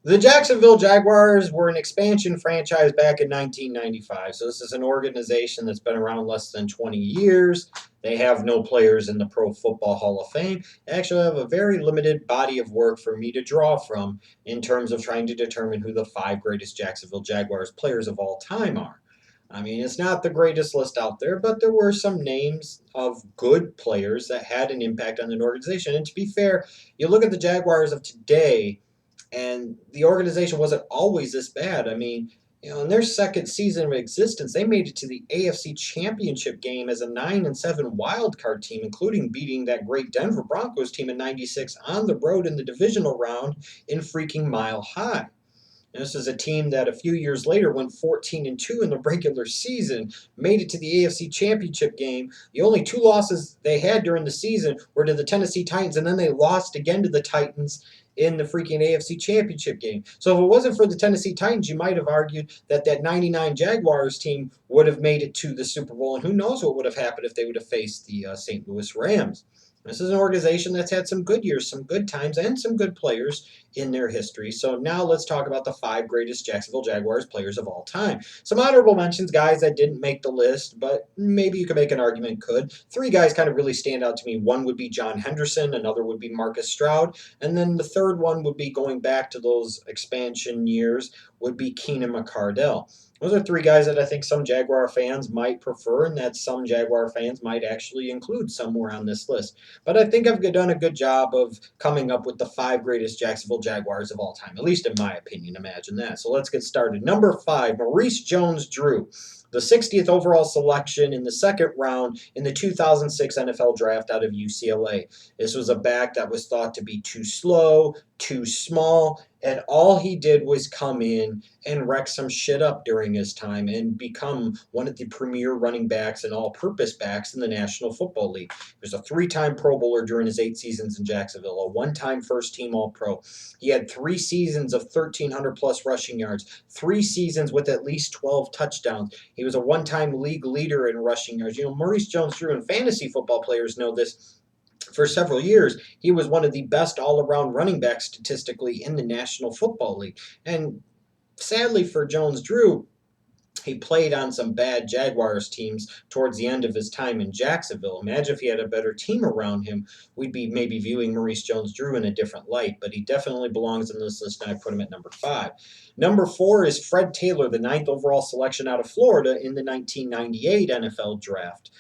The Jacksonville Jaguars were an expansion franchise back in 1995. So, this is an organization that's been around less than 20 years. They have no players in the Pro Football Hall of Fame. They actually have a very limited body of work for me to draw from in terms of trying to determine who the five greatest Jacksonville Jaguars players of all time are. I mean, it's not the greatest list out there, but there were some names of good players that had an impact on an organization. And to be fair, you look at the Jaguars of today, and the organization wasn't always this bad. I mean, in their second season of existence, they made it to the AFC Championship game as a 9-7 wild card team, including beating that great Denver Broncos team in '96 on the road in the divisional round in freaking Mile High. And this is a team that a few years later went 14-2 in the regular season, made it to the AFC Championship game. The only two losses they had during the season were to the Tennessee Titans, and then they lost again to the Titans in the freaking AFC Championship game. So if it wasn't for the Tennessee Titans, you might have argued that that '99 Jaguars team would have made it to the Super Bowl, and who knows what would have happened if they would have faced the St. Louis Rams. This is an organization that's had some good years, some good times, and some good players in their history. So now let's talk about the five greatest Jacksonville Jaguars players of all time. Some honorable mentions, guys that didn't make the list, but maybe you could make an argument could. Three guys kind of really stand out to me. One would be John Henderson, another would be Marcus Stroud, and then the third one would be going back to those expansion years would be Keenan McCardell. Those are three guys that I think some Jaguar fans might prefer, and that some Jaguar fans might actually include somewhere on this list. But I think I've done a good job of coming up with the five greatest Jacksonville Jaguars of all time, at least in my opinion. Imagine that. So let's get started. Number five, Maurice Jones-Drew, the 60th overall selection in the second round in the 2006 NFL Draft out of UCLA. This was a back that was thought to be too slow, too small, and all he did was come in and wreck some shit up during his time and become one of the premier running backs and all-purpose backs in the National Football League. He was a three-time Pro Bowler during his 8 seasons in Jacksonville, a one-time first-team All-Pro. He had 3 seasons of 1,300-plus rushing yards, 3 seasons with at least 12 touchdowns. He was a one-time league leader in rushing yards. Maurice Jones-Drew, and fantasy football players know this, for several years, he was one of the best all-around running backs statistically in the National Football League. And sadly for Jones-Drew, he played on some bad Jaguars teams towards the end of his time in Jacksonville. Imagine if he had a better team around him, we'd be maybe viewing Maurice Jones-Drew in a different light, but he definitely belongs in this list, and I put him at number five. Number four is Fred Taylor, the ninth overall selection out of Florida in the 1998 NFL Draft.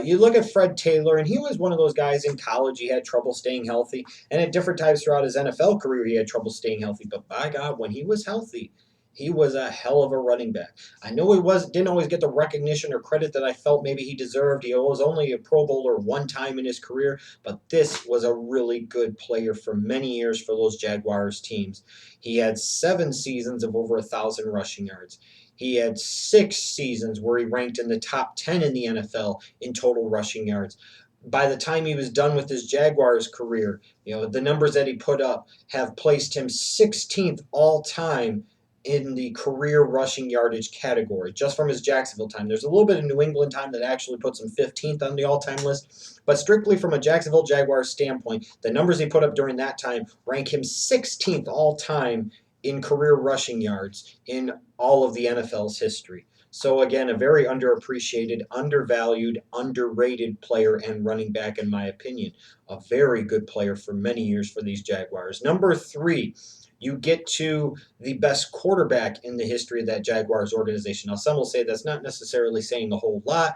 You look at Fred Taylor, and he was one of those guys in college. He had trouble staying healthy, and at different times throughout his NFL career, he had trouble staying healthy. But by God, when he was healthy, he was a hell of a running back. I know he didn't always get the recognition or credit that I felt maybe he deserved. He was only a Pro Bowler one time in his career, but this was a really good player for many years for those Jaguars teams. He had 7 seasons of over 1,000 rushing yards. He had 6 seasons where he ranked in the top 10 in the NFL in total rushing yards. By the time he was done with his Jaguars career, the numbers that he put up have placed him 16th all time in the career rushing yardage category, just from his Jacksonville time. There's a little bit of New England time that actually puts him 15th on the all-time list, but strictly from a Jacksonville Jaguars standpoint, the numbers he put up during that time rank him 16th all-time in career rushing yards in all of the NFL's history. So again, a very underappreciated, undervalued, underrated player and running back, in my opinion. A very good player for many years for these Jaguars. Number three, you get to the best quarterback in the history of that Jaguars organization. Now, some will say that's not necessarily saying a whole lot,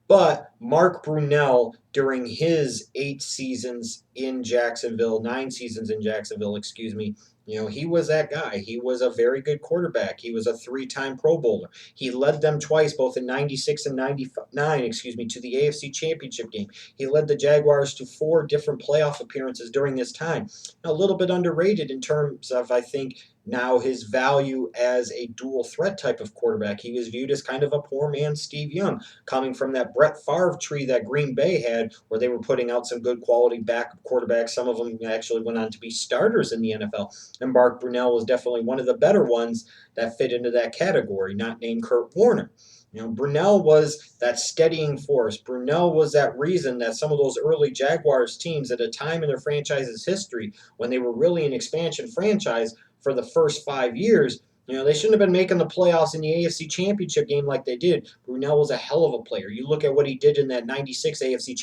but Mark Brunell, during his 8 seasons in Jacksonville, 9 seasons in Jacksonville, excuse me, he was that guy. He was a very good quarterback. He was a three-time Pro Bowler. He led them twice, both in '96 and '99, to the AFC Championship game. He led the Jaguars to 4 different playoff appearances during this time. A little bit underrated in terms of, I think, now his value as a dual threat type of quarterback. He was viewed as kind of a poor man's Steve Young, coming from that Brett Favre tree that Green Bay had, where they were putting out some good quality backup quarterbacks. Some of them actually went on to be starters in the NFL. And Mark Brunell was definitely one of the better ones that fit into that category, not named Kurt Warner. Brunell was that steadying force. Brunell was that reason that some of those early Jaguars teams at a time in their franchise's history, when they were really an expansion franchise, for the first 5 years. They shouldn't have been making the playoffs in the AFC Championship game like they did. Brunell was a hell of a player. You look at what he did in that '96 AFC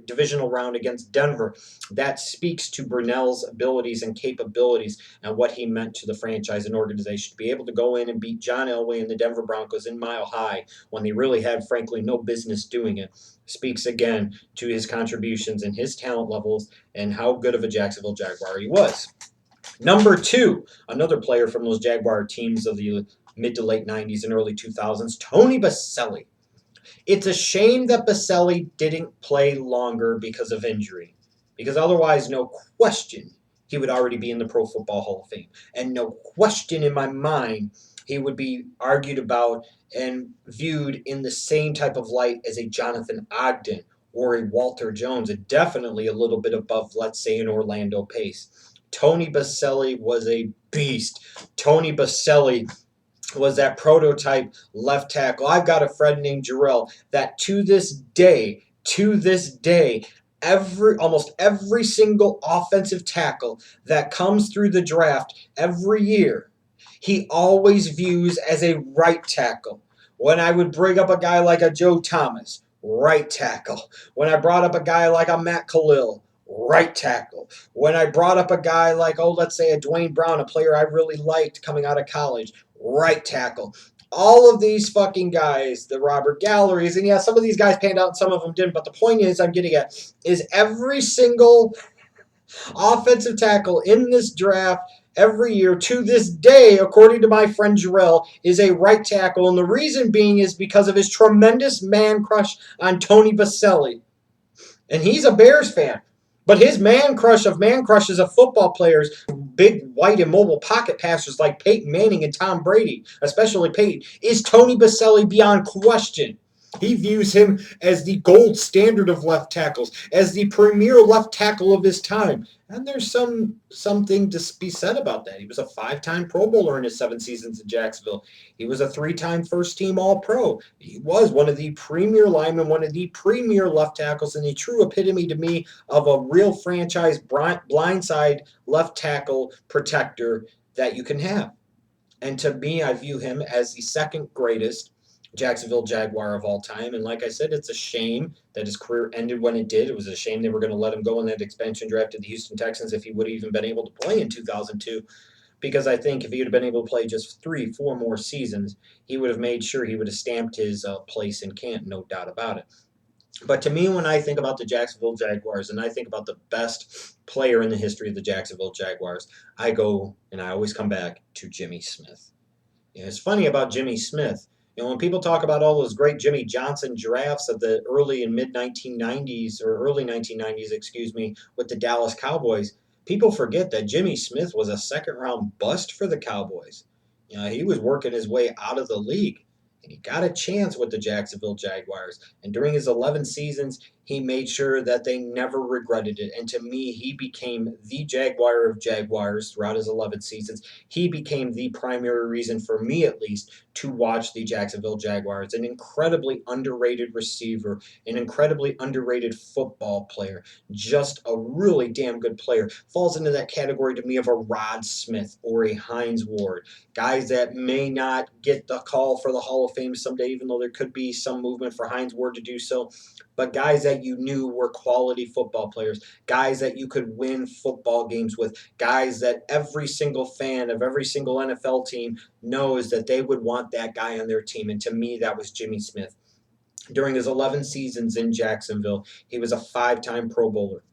divisional round against Denver. That speaks to Brunell's abilities and capabilities and what he meant to the franchise and organization. To be able to go in and beat John Elway and the Denver Broncos in Mile High when they really had, frankly, no business doing it speaks again to his contributions and his talent levels and how good of a Jacksonville Jaguar he was. Number two, another player from those Jaguar teams of the mid to late 90s and early 2000s, Tony Boselli. It's a shame that Boselli didn't play longer because of injury, because otherwise, no question, he would already be in the Pro Football Hall of Fame. And no question in my mind, he would be argued about and viewed in the same type of light as a Jonathan Ogden or a Walter Jones, and definitely a little bit above, let's say, an Orlando Pace. Tony Boselli was a beast. Tony Boselli was that prototype left tackle. I've got a friend named Jarrell that to this day, almost every single offensive tackle that comes through the draft every year, he always views as a right tackle. When I would bring up a guy like a Joe Thomas, right tackle. When I brought up a guy like a Matt Khalil, right tackle. When I brought up a guy like, let's say a Dwayne Brown, a player I really liked coming out of college, right tackle. All of these fucking guys, the Robert Galleries, and yeah, some of these guys panned out and some of them didn't, but the point is I'm getting at is every single offensive tackle in this draft every year to this day, according to my friend Jarrell, is a right tackle. And the reason being is because of his tremendous man crush on Tony Boselli. And he's a Bears fan. But his man crushes of football players, big, white, and mobile pocket passers like Peyton Manning and Tom Brady, especially Peyton, is Tony Boselli beyond question. He views him as the gold standard of left tackles, as the premier left tackle of his time. And there's something to be said about that. He was a 5-time Pro Bowler in his 7 seasons in Jacksonville. He was a 3-time first-team All-Pro. He was one of the premier linemen, one of the premier left tackles, and the true epitome to me of a real franchise blindside left tackle protector that you can have. And to me, I view him as the second greatest Jacksonville Jaguar of all time. And like I said, it's a shame that his career ended when it did. It was a shame they were going to let him go in that expansion draft to the Houston Texans if he would have even been able to play in 2002. Because I think if he would have been able to play just 3-4 more seasons, he would have made sure he would have stamped his place in Canton, no doubt about it. But to me, when I think about the Jacksonville Jaguars and I think about the best player in the history of the Jacksonville Jaguars, I go and I always come back to Jimmy Smith. It's funny about Jimmy Smith. When people talk about all those great Jimmy Johnson drafts of the early and mid 1990s or early 1990s, with the Dallas Cowboys, people forget that Jimmy Smith was a second round bust for the Cowboys. He was working his way out of the league. And he got a chance with the Jacksonville Jaguars. And during his 11 seasons, he made sure that they never regretted it. And to me, he became the Jaguar of Jaguars throughout his 11 seasons. He became the primary reason, for me at least, to watch the Jacksonville Jaguars. An incredibly underrated receiver, an incredibly underrated football player, just a really damn good player. Falls into that category to me of a Rod Smith or a Hines Ward. Guys that may not get the call for the Hall of Fame someday, even though there could be some movement for Hines Ward to do so. But guys that you knew were quality football players, guys that you could win football games with, guys that every single fan of every single NFL team knows that they would want that guy on their team. And to me, that was Jimmy Smith. During his 11 seasons in Jacksonville, he was a 5-time Pro Bowler.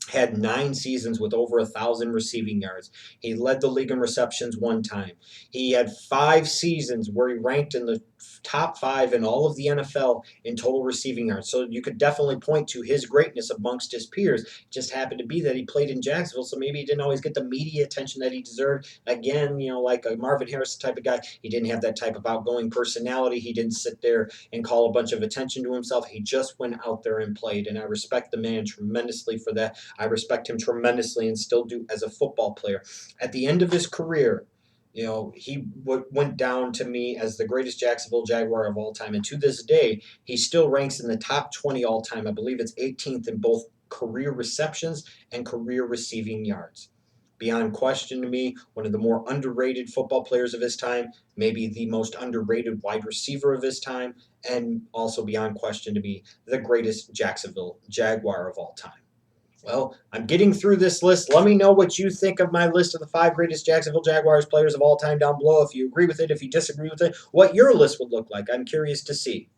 Had 9 seasons with over 1,000 receiving yards. He led the league in receptions 1 time. He had 5 seasons where he ranked in the top 5 in all of the NFL in total receiving yards. So you could definitely point to his greatness amongst his peers. It just happened to be that he played in Jacksonville, so maybe he didn't always get the media attention that he deserved. Again, like a Marvin Harrison type of guy, he didn't have that type of outgoing personality. He didn't sit there and call a bunch of attention to himself. He just went out there and played, and I respect the man tremendously for that. I respect him tremendously and still do as a football player. At the end of his career, he went down to me as the greatest Jacksonville Jaguar of all time. And to this day, he still ranks in the top 20 all time. I believe it's 18th in both career receptions and career receiving yards. Beyond question to me, one of the more underrated football players of his time, maybe the most underrated wide receiver of his time, and also beyond question to me, the greatest Jacksonville Jaguar of all time. Well, I'm getting through this list. Let me know what you think of my list of the 5 greatest Jacksonville Jaguars players of all time down below. If you agree with it, if you disagree with it, what your list would look like. I'm curious to see.